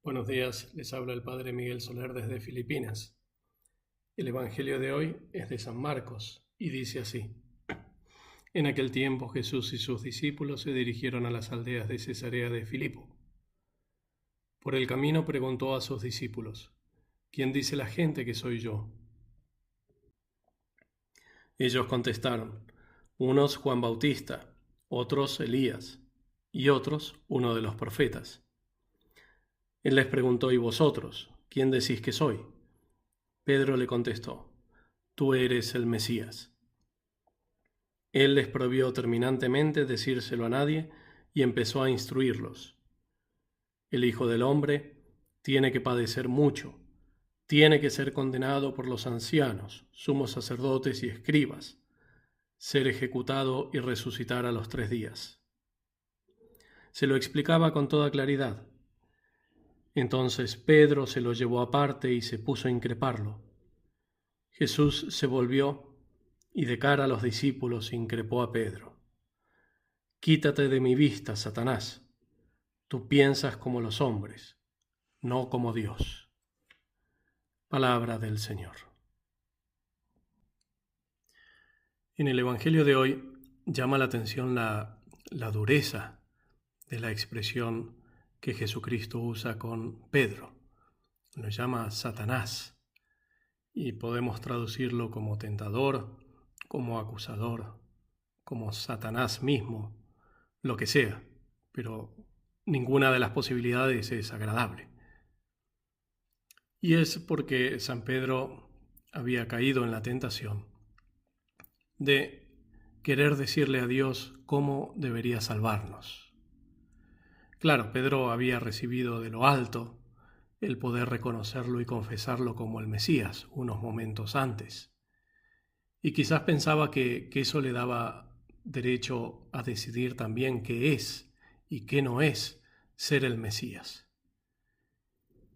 Buenos días, les habla el Padre Miguel Soler desde Filipinas. El Evangelio de hoy es de San Marcos y dice así. En aquel tiempo Jesús y sus discípulos se dirigieron a las aldeas de Cesarea de Filipo. Por el camino preguntó a sus discípulos, ¿quién dice la gente que soy yo? Ellos contestaron, unos Juan Bautista, otros Elías y otros uno de los profetas. Él les preguntó, ¿y vosotros? ¿Quién decís que soy? Pedro le contestó, tú eres el Mesías. Él les prohibió terminantemente decírselo a nadie y empezó a instruirlos. El Hijo del Hombre tiene que padecer mucho, tiene que ser condenado por los ancianos, sumos sacerdotes y escribas, ser ejecutado y resucitar a los 3 días. Se lo explicaba con toda claridad. Entonces Pedro se lo llevó aparte y se puso a increparlo. Jesús se volvió y de cara a los discípulos increpó a Pedro. Quítate de mi vista, Satanás. Tú piensas como los hombres, no como Dios. Palabra del Señor. En el Evangelio de hoy llama la atención la dureza de la expresión que Jesucristo usa con Pedro. Lo llama Satanás y podemos traducirlo como tentador, como acusador, como Satanás mismo, lo que sea, pero ninguna de las posibilidades es agradable. Y es porque San Pedro había caído en la tentación de querer decirle a Dios cómo debería salvarnos. Claro, Pedro había recibido de lo alto el poder reconocerlo y confesarlo como el Mesías unos momentos antes. Y quizás pensaba que eso le daba derecho a decidir también qué es y qué no es ser el Mesías.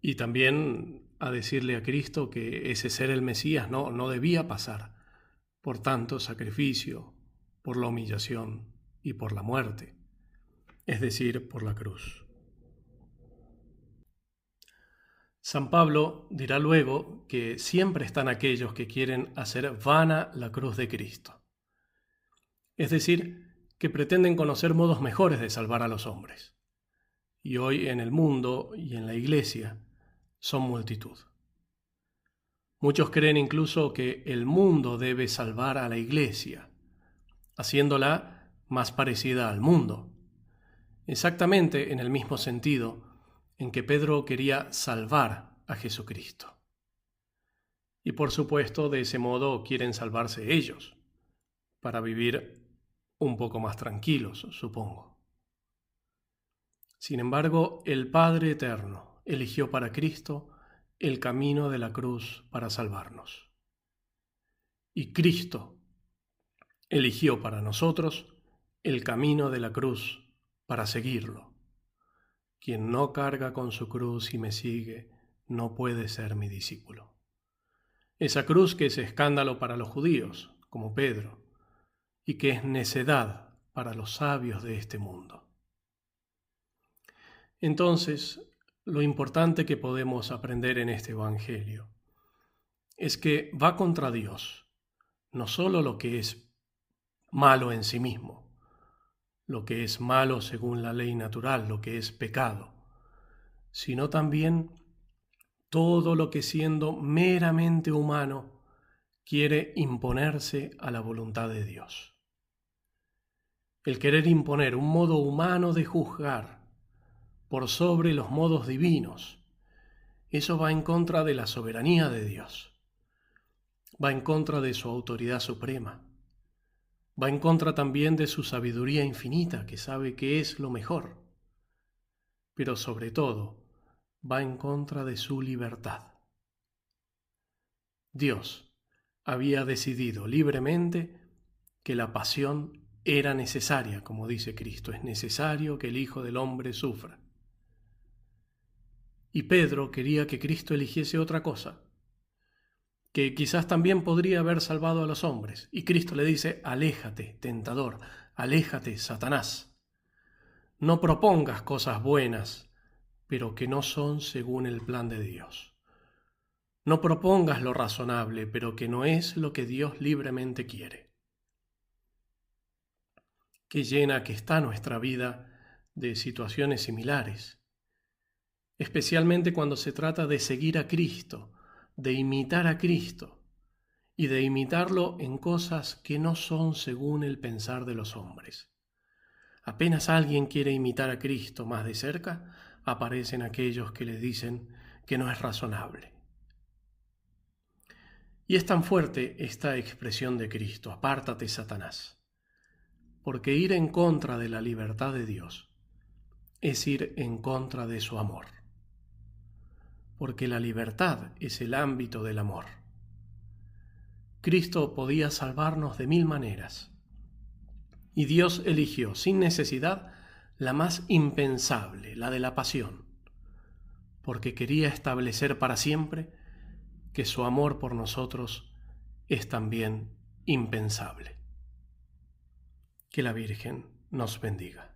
Y también a decirle a Cristo que ese ser el Mesías no debía pasar por tanto sacrificio, por la humillación y por la muerte, es decir, por la cruz. San Pablo dirá luego que siempre están aquellos que quieren hacer vana la cruz de Cristo. Es decir, que pretenden conocer modos mejores de salvar a los hombres. Y hoy en el mundo y en la Iglesia son multitud. Muchos creen incluso que el mundo debe salvar a la Iglesia, haciéndola más parecida al mundo. Exactamente en el mismo sentido en que Pedro quería salvar a Jesucristo. Y por supuesto, de ese modo quieren salvarse ellos, para vivir un poco más tranquilos, supongo. Sin embargo, el Padre Eterno eligió para Cristo el camino de la cruz para salvarnos. Y Cristo eligió para nosotros el camino de la cruz para seguirlo. Quien no carga con su cruz y me sigue, no puede ser mi discípulo. Esa cruz que es escándalo para los judíos, como Pedro, y que es necedad para los sabios de este mundo. Entonces, lo importante que podemos aprender en este Evangelio es que va contra Dios, no solo lo que es malo en sí mismo, lo que es malo según la ley natural, lo que es pecado, sino también todo lo que siendo meramente humano quiere imponerse a la voluntad de Dios. El querer imponer un modo humano de juzgar por sobre los modos divinos, eso va en contra de la soberanía de Dios, va en contra de su autoridad suprema, va en contra también de su sabiduría infinita, que sabe qué es lo mejor, pero sobre todo va en contra de su libertad. Dios había decidido libremente que la pasión era necesaria, como dice Cristo, es necesario que el Hijo del Hombre sufra. Y Pedro quería que Cristo eligiese otra cosa, que quizás también podría haber salvado a los hombres. Y Cristo le dice, aléjate, tentador, aléjate, Satanás. No propongas cosas buenas pero que no son según el plan de Dios. No propongas lo razonable, pero que no es lo que Dios libremente quiere. Qué llena que está nuestra vida de situaciones similares, especialmente cuando se trata de seguir a Cristo, de imitar a Cristo, y de imitarlo en cosas que no son según el pensar de los hombres. Apenas alguien quiere imitar a Cristo más de cerca, aparecen aquellos que le dicen que no es razonable. Y es tan fuerte esta expresión de Cristo: apártate, Satanás, porque ir en contra de la libertad de Dios es ir en contra de su amor, porque la libertad es el ámbito del amor. Cristo podía salvarnos de 1000 maneras, y Dios eligió sin necesidad la más impensable, la de la pasión, porque quería establecer para siempre que su amor por nosotros es también impensable. Que la Virgen nos bendiga.